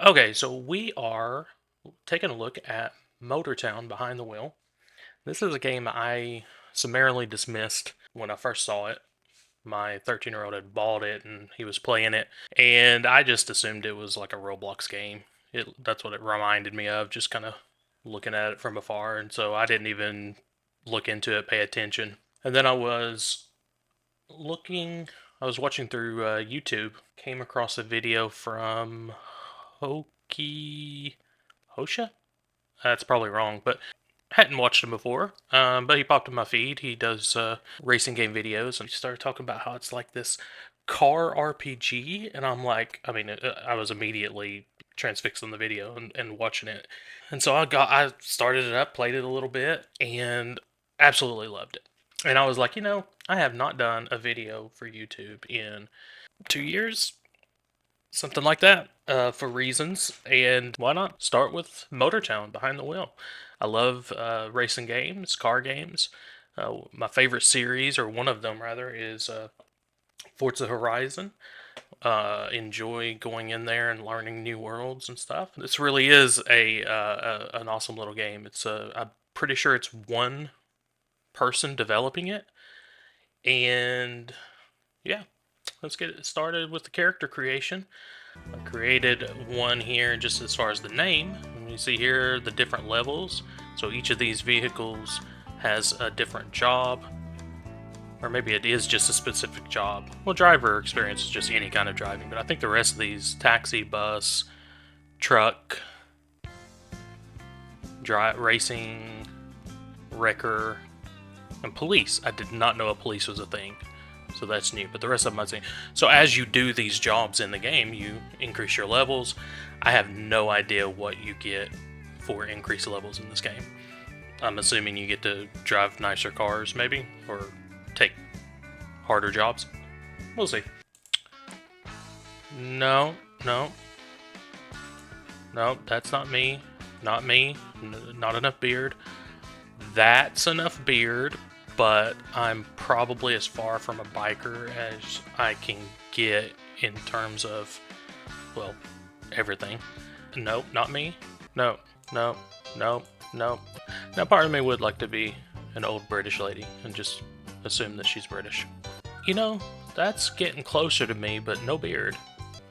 Okay, so we are taking a look at Motortown Behind the Wheel. This is a game I summarily dismissed when I first saw it. My 13-year-old had bought it and he was playing it, and I just assumed it was like a Roblox game. That's what it reminded me of, just kind of looking at it from afar, and so I didn't even look into it, pay attention. And then looking, I was watching through YouTube, came across a video from Hoki Hosha? That's probably wrong, but hadn't watched him before. But he popped in my feed. He does racing game videos, and he started talking about how it's like this car RPG. And I'm like, I was immediately transfixed on the video and watching it. And so I started it up, played it a little bit, and absolutely loved it. And I was like, I have not done a video for YouTube in 2 years, something like that, for reasons. And why not start with Motortown Behind the Wheel? I love racing games, car games. My favorite series, or one of them rather, is Forza Horizon. Enjoy going in there and learning new worlds and stuff. This really is an awesome little game. I'm pretty sure it's one person developing it, and yeah, let's get it started with the character creation. I created one here just as far as the name. And you see here the different levels. So each of these vehicles has a different job, or maybe it is just a specific job. Well, driver experience is just any kind of driving, but I think the rest of these taxi, bus, truck, racing, wrecker, and police. I did not know a police was a thing. So that's new, but the rest of them I'd say. So as you do these jobs in the game, you increase your levels. I have no idea what you get for increased levels in this game. I'm assuming you get to drive nicer cars, maybe, or take harder jobs. We'll see. No, no, no, that's not me. Not me. Not enough beard. That's enough beard, but I'm probably as far from a biker as I can get in terms of, well, everything. No, not me. No, no, no, no. Now, part of me would like to be an old British lady and just assume that she's British. You know, that's getting closer to me, but no beard.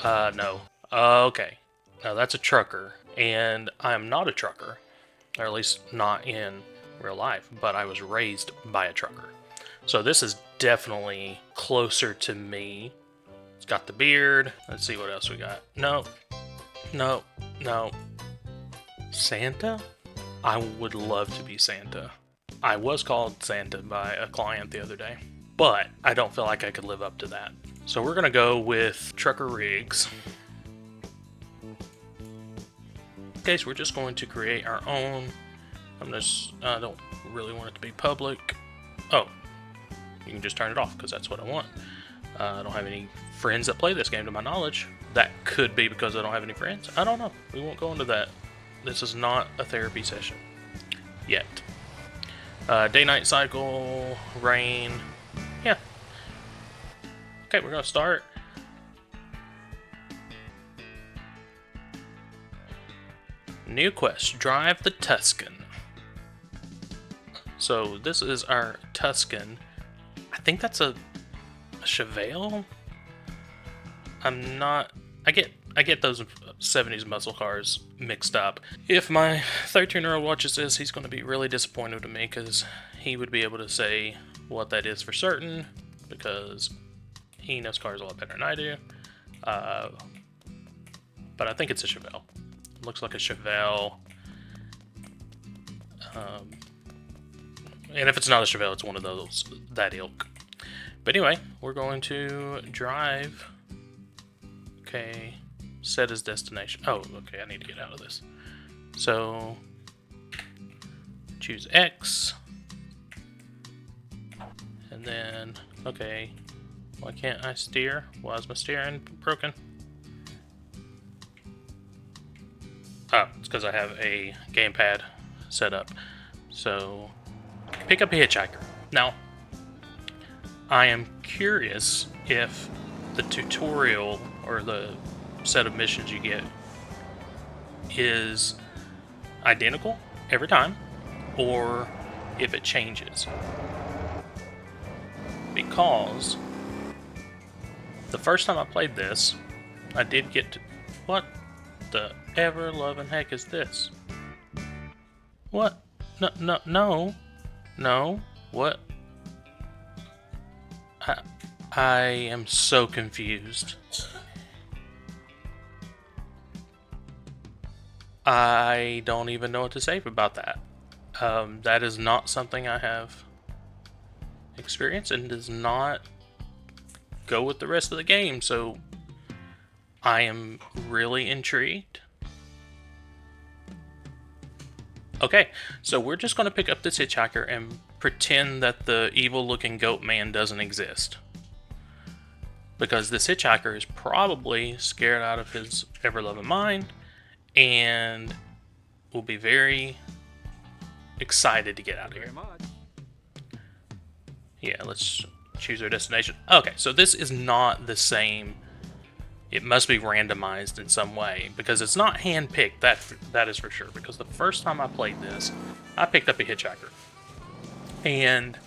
No. Okay. Now, that's a trucker, and I am not a trucker, or at least not in real life, but I was raised by a trucker. So this is definitely closer to me. It's got the beard. Let's see what else we got. No, no, no. Santa? I would love to be Santa. I was called Santa by a client the other day, but I don't feel like I could live up to that. So we're gonna go with Trucker Riggs. Okay, so we're just going to create our own. I don't really want it to be public. Oh, you can just turn it off because that's what I want. I don't have any friends that play this game to my knowledge. That could be because I don't have any friends. I don't know. We won't go into that. This is not a therapy session yet. Day-night cycle, rain. Yeah. Okay, we're going to start. New quest, drive the Tuscan. So this is our Tuscan. I think that's a Chevelle. I'm not. I get those 70s muscle cars mixed up. If my 13-year-old watches this, he's going to be really disappointed in me because he would be able to say what that is for certain because he knows cars a lot better than I do. But I think it's a Chevelle. It looks like a Chevelle. And if it's not a Chevelle, it's one of those, that ilk. But anyway, we're going to drive. Okay, set as destination. Oh, okay, I need to get out of this. So, choose X. And then, okay, why can't I steer? Why is my steering broken? Oh, it's because I have a gamepad set up. So, pick up a hitchhiker. Now, I am curious if the tutorial or the set of missions you get is identical every time, or if it changes. Because the first time I played this, I did get to... What the ever-loving heck is this? What? No. What? I am so confused. I don't even know what to say about that. That is not something I have experienced and does not go with the rest of the game, so I am really intrigued. Okay, so we're just going to pick up this hitchhiker and pretend that the evil-looking goat man doesn't exist. Because this hitchhiker is probably scared out of his ever-loving mind and will be very excited to get out of here. Yeah, let's choose our destination. Okay, so this is not the same. It must be randomized in some way, because it's not hand-picked, that is for sure. Because the first time I played this, I picked up a hitchhiker. And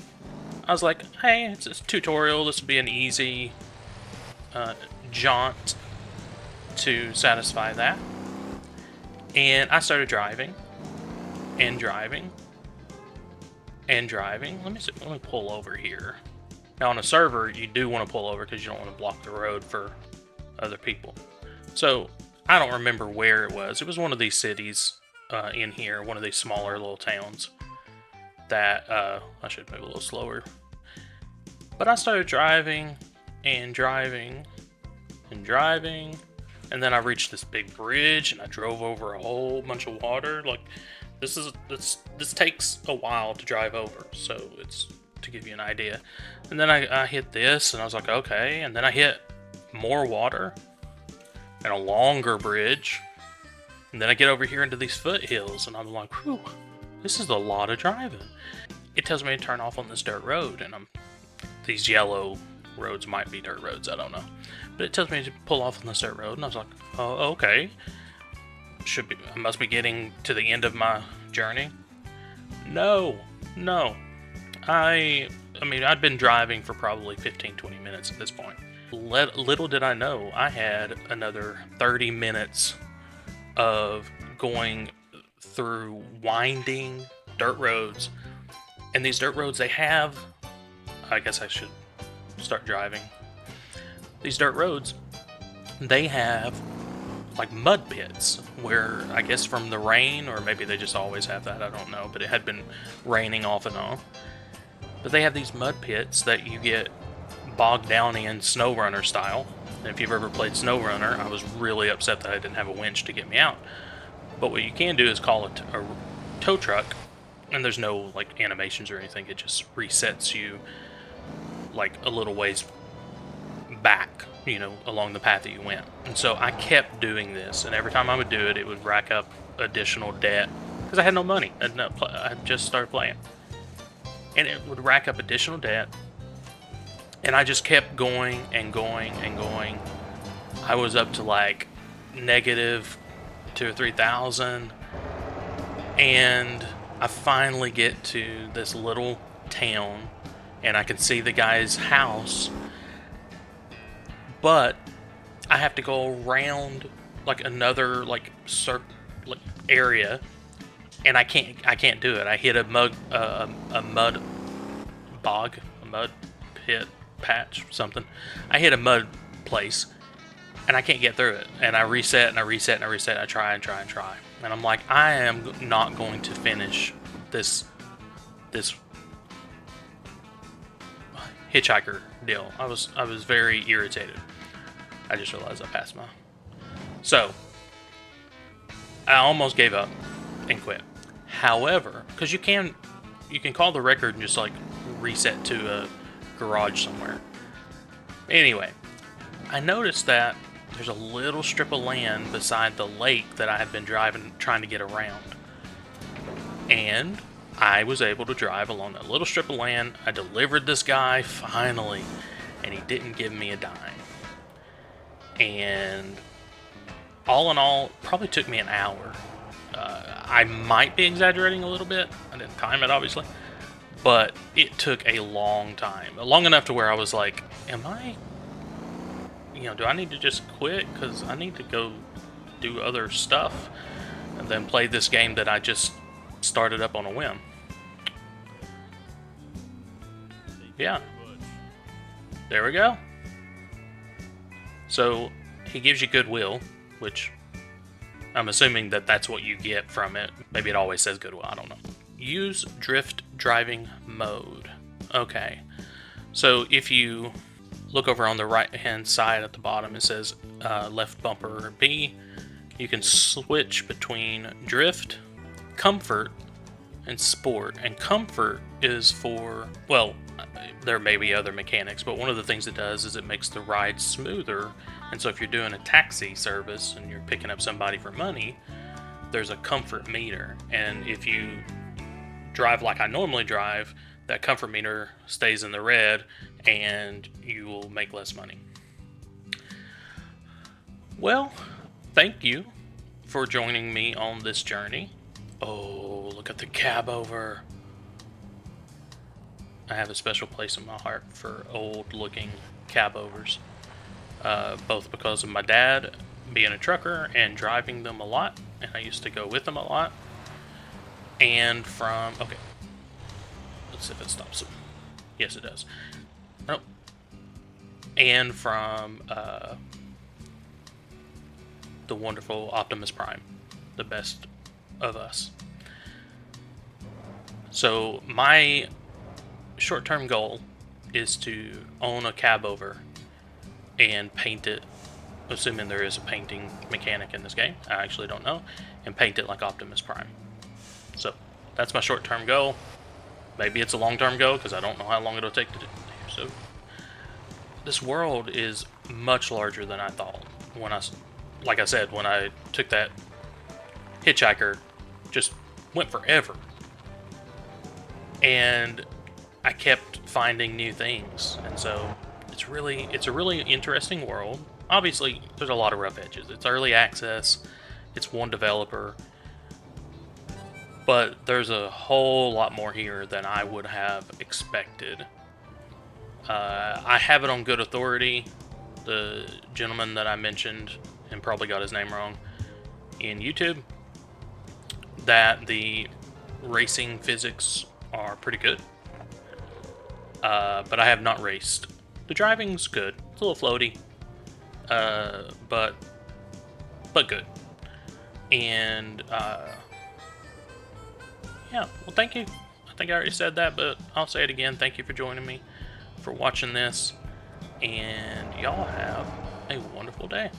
I was like, hey, it's a tutorial, this will be an easy jaunt to satisfy that. And I started driving, and driving, and driving. Let me pull over here. Now on a server, you do want to pull over because you don't want to block the road for other people. So I don't remember where it was. It was one of these cities in here, one of these smaller little towns that I should move a little slower. But I started driving and driving and driving, and then I reached this big bridge and I drove over a whole bunch of water. Like this takes a while to drive over, so it's to give you an idea. And then I hit this and I was like, okay, and then I hit more water and a longer bridge, and then I get over here into these foothills and I'm like, whew, this is a lot of driving. It tells me to turn off on this dirt road, and these yellow roads might be dirt roads, I don't know, but it tells me to pull off on this dirt road, and I was like, oh, okay, I must be getting to the end of my journey. No, I mean, I'd been driving for probably 15-20 minutes at this point. Little did I know, I had another 30 minutes of going through winding dirt roads. And these dirt roads, they have... I guess I should start driving. These dirt roads, they have like mud pits where, I guess from the rain, or maybe they just always have that, I don't know, but it had been raining off and on. But they have these mud pits that you get bogged down in SnowRunner style. And if you've ever played SnowRunner, I was really upset that I didn't have a winch to get me out. But what you can do is call it a tow truck, and there's no like animations or anything, it just resets you like a little ways back, you know, along the path that you went. And so I kept doing this, and every time I would do it, it would rack up additional debt, because I had no money. I just started playing. And it would rack up additional debt, and I just kept going and going and going. I was up to like negative 2,000 or 3,000, and I finally get to this little town, and I can see the guy's house, but I have to go around like another like area, and I can't do it. I hit a mud bog, a mud pit, patch, something. I hit a mud place, and I can't get through it. And I reset and I reset and I reset. I try and try and try, and I'm like, I am not going to finish this hitchhiker deal. I was very irritated. I just realized I passed my... So, I almost gave up and quit. However, because you can call the record and just like reset to a garage somewhere. Anyway, I noticed that there's a little strip of land beside the lake that I had been trying to get around. And I was able to drive along that little strip of land. I delivered this guy, finally, and he didn't give me a dime. And all in all, probably took me an hour. I might be exaggerating a little bit. I didn't time it, obviously. But it took a long time. Long enough to where I was like, am I... do I need to just quit? Because I need to go do other stuff and then play this game that I just started up on a whim. Yeah. There we go. So, he gives you goodwill, which I'm assuming that that's what you get from it. Maybe it always says goodwill, I don't know. Use drift driving mode. Okay. So, if you look over on the right-hand side at the bottom, it says left bumper B. You can switch between drift, comfort, and sport. And comfort is for, well, there may be other mechanics, but one of the things it does is it makes the ride smoother. And so if you're doing a taxi service and you're picking up somebody for money, there's a comfort meter. And if you drive like I normally drive, that comfort meter stays in the red and you will make less money. Well, thank you for joining me on this journey. Oh, look at the cab over. I have a special place in my heart for old-looking cab overs. Both because of my dad being a trucker and driving them a lot, and I used to go with them a lot. And from... okay. Let's see if it stops it. Yes, it does. Nope. And from the wonderful Optimus Prime. The best of us. So, my short-term goal is to own a cab over and paint it, assuming there is a painting mechanic in this game. I actually don't know. And paint it like Optimus Prime. So, that's my short-term goal. Maybe it's a long-term goal, because I don't know how long it'll take to do. So, this world is much larger than I thought. Like I said, when I took that hitchhiker, just went forever. And I kept finding new things, and so it's a really interesting world. Obviously, there's a lot of rough edges. It's early access, it's one developer, but there's a whole lot more here than I would have expected. I have it on good authority. The gentleman that I mentioned, and probably got his name wrong, in YouTube, that the racing physics are pretty good. But I have not raced. The driving's good. It's a little floaty. But good. And, yeah, well, thank you. I think I already said that, but I'll say it again. Thank you for joining me, for watching this, and y'all have a wonderful day.